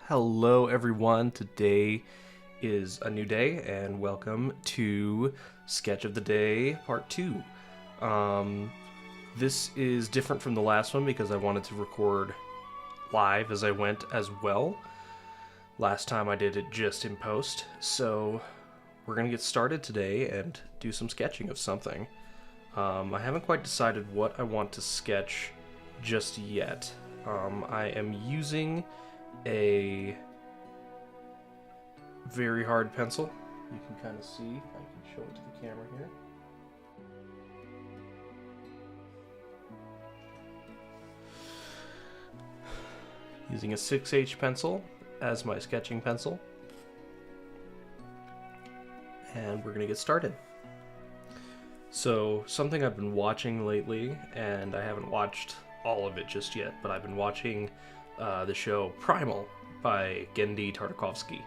Hello everyone, today is a new day and welcome to Sketch of the Day Part 2. This is different from the last one because I wanted to record live as I went as well. Last time I did it just in post, so we're going to get started today and do some sketching of something. I haven't quite decided what I want to sketch just yet. I am using a very hard pencil. You can kind of see, I can show it to the camera here. Using a 6H pencil as my sketching pencil. And we're gonna get started. So, something I've been watching lately, and I haven't watched all of it just yet, but I've been watching the show Primal by Genndy Tartakovsky.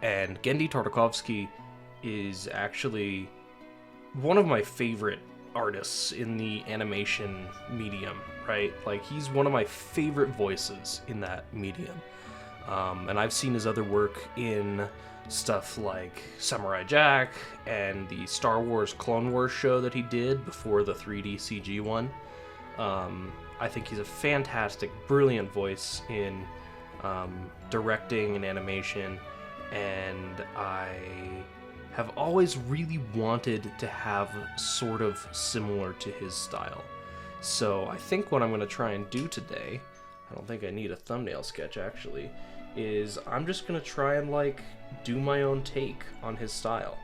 And Genndy Tartakovsky is actually one of my favorite artists in the animation medium, right? Like, he's one of my favorite voices in that medium. And I've seen his other work in stuff like Samurai Jack and the Star Wars Clone Wars show that he did before the 3D CG one. I think he's a fantastic, brilliant voice in directing and animation, and I have always really wanted to have sort of similar to his style. So I think what I'm going to try and do today, I don't think I need a thumbnail sketch actually, is I'm just going to try and do my own take on his style.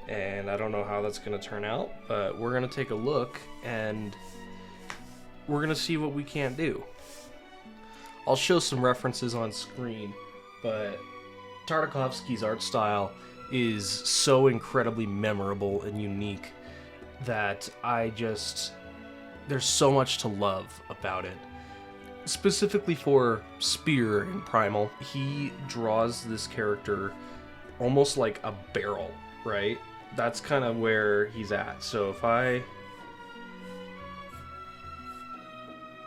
And I don't know how that's going to turn out, but we're going to take a look and we're gonna see what we can't do. I'll show some references on screen, but Tartakovsky's art style is so incredibly memorable and unique that there's so much to love about it. Specifically for Spear in Primal, he draws this character almost like a barrel, right? That's kind of where he's at. So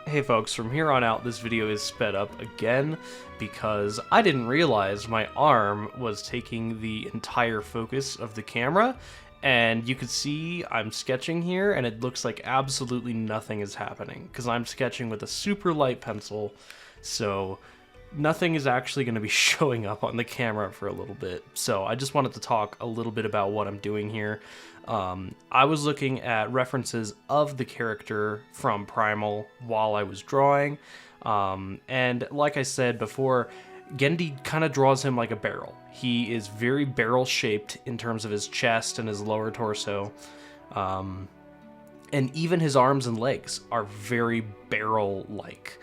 Hey folks, from here on out this video is sped up again because I didn't realize my arm was taking the entire focus of the camera, and you can see I'm sketching here and it looks like absolutely nothing is happening because I'm sketching with a super light pencil, so nothing is actually going to be showing up on the camera for a little bit. So I just wanted to talk a little bit about what I'm doing here. I was looking at references of the character from Primal while I was drawing, and like I said before, Genndy kind of draws him like a barrel. He is very barrel-shaped in terms of his chest and his lower torso, and even his arms and legs are very barrel-like.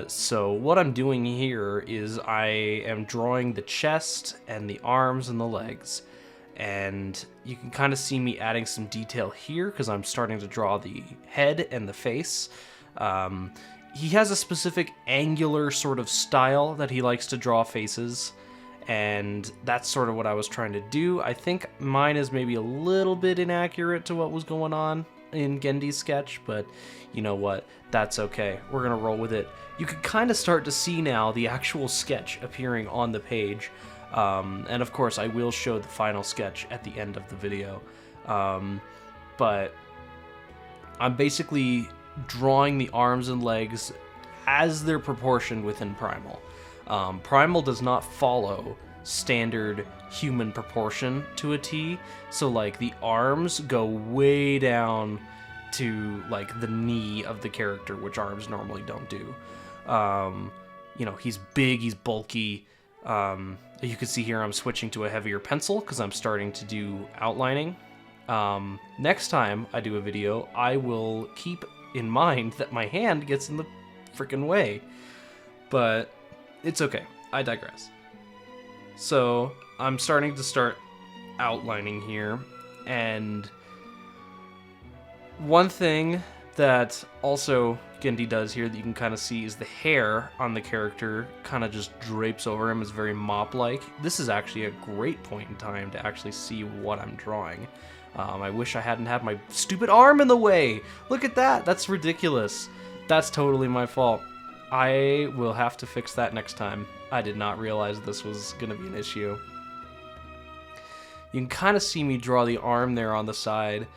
So what I'm doing here is I am drawing the chest and the arms and the legs. And you can kind of see me adding some detail here because I'm starting to draw the head and the face. He has a specific angular sort of style that he likes to draw faces, and that's sort of what I was trying to do. I think mine is maybe a little bit inaccurate to what was going on in Genndy's sketch, but you know what? That's okay. We're gonna roll with it. You can kind of start to see now the actual sketch appearing on the page. And of course I will show the final sketch at the end of the video. But I'm basically drawing the arms and legs as they're proportioned within Primal. Primal does not follow standard human proportion to a T, so the arms go way down to the knee of the character, which arms normally don't do. He's big, he's bulky. You can see here I'm switching to a heavier pencil because I'm starting to do outlining. Next time I do a video, I will keep in mind that my hand gets in the freaking way. But it's okay, I digress. So I'm starting to outlining here, and one thing that also Genndy does here that you can kind of see is the hair on the character kind of just drapes over him. It's very mop-like. This is actually a great point in time to actually see what I'm drawing. I wish I hadn't had my stupid arm in the way. Look at that. That's ridiculous. That's totally my fault. I will have to fix that next time. I did not realize this was going to be an issue. You can kind of see me draw the arm there on the side.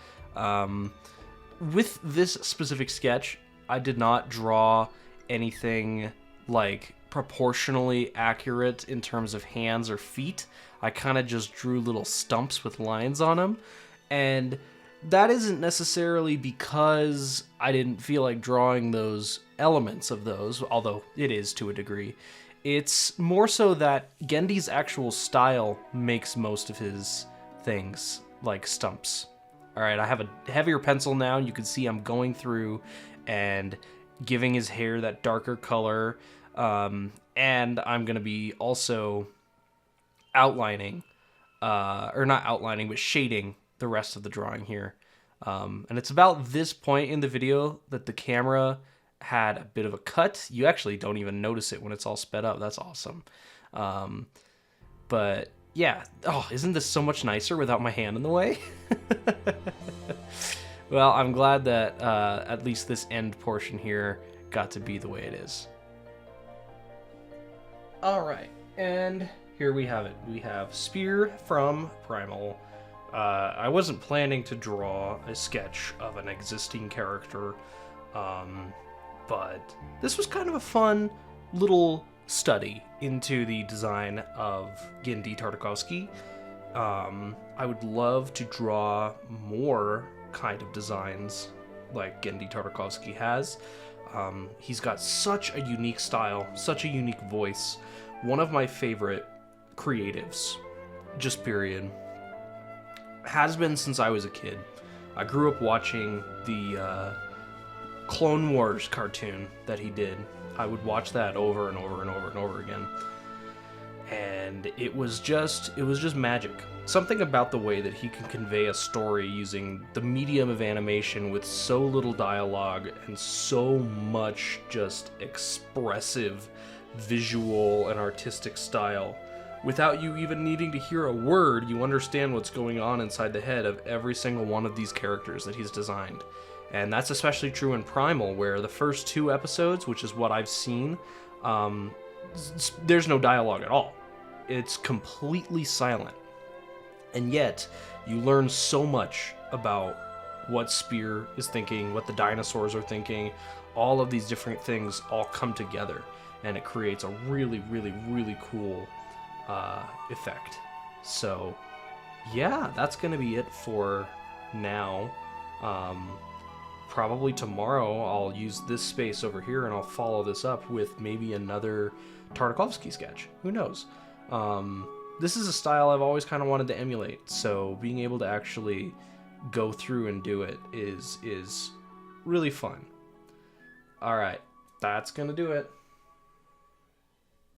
With this specific sketch, I did not draw anything like proportionally accurate in terms of hands or feet. I kind of just drew little stumps with lines on them. And that isn't necessarily because I didn't feel like drawing those elements of those, although it is to a degree. It's more so that Genndy's actual style makes most of his things like stumps. Alright, I have a heavier pencil now. You can see I'm going through and giving his hair that darker color. And I'm going to be also outlining, or not outlining, but shading the rest of the drawing here. And it's about this point in the video that the camera had a bit of a cut. You actually don't even notice it when it's all sped up. That's awesome. But yeah, oh, isn't this so much nicer without my hand in the way? Well, I'm glad that at least this end portion here got to be the way it is. Alright, and here we have it. We have Spear from Primal. I wasn't planning to draw a sketch of an existing character, but this was kind of a fun little study into the design of Genndy Tartakovsky. I would love to draw more kind of designs like Genndy Tartakovsky has. He's got such a unique style, such a unique voice. One of my favorite creatives, just period, has been since I was a kid. I grew up watching the Clone Wars cartoon that he did. I would watch that over and over and over and over again. And it was just magic. Something about the way that he can convey a story using the medium of animation with so little dialogue and so much just expressive visual and artistic style. Without you even needing to hear a word, you understand what's going on inside the head of every single one of these characters that he's designed. And that's especially true in Primal, where the first 2 episodes, which is what I've seen, there's no dialogue at all. It's completely silent. And yet, you learn so much about what Spear is thinking, what the dinosaurs are thinking. All of these different things all come together, and it creates a really, really, really cool effect. So, yeah, that's going to be it for now. Probably tomorrow I'll use this space over here and I'll follow this up with maybe another Tartakovsky sketch. Who knows? This is a style I've always kind of wanted to emulate, so being able to actually go through and do it is really fun. Alright, that's gonna do it.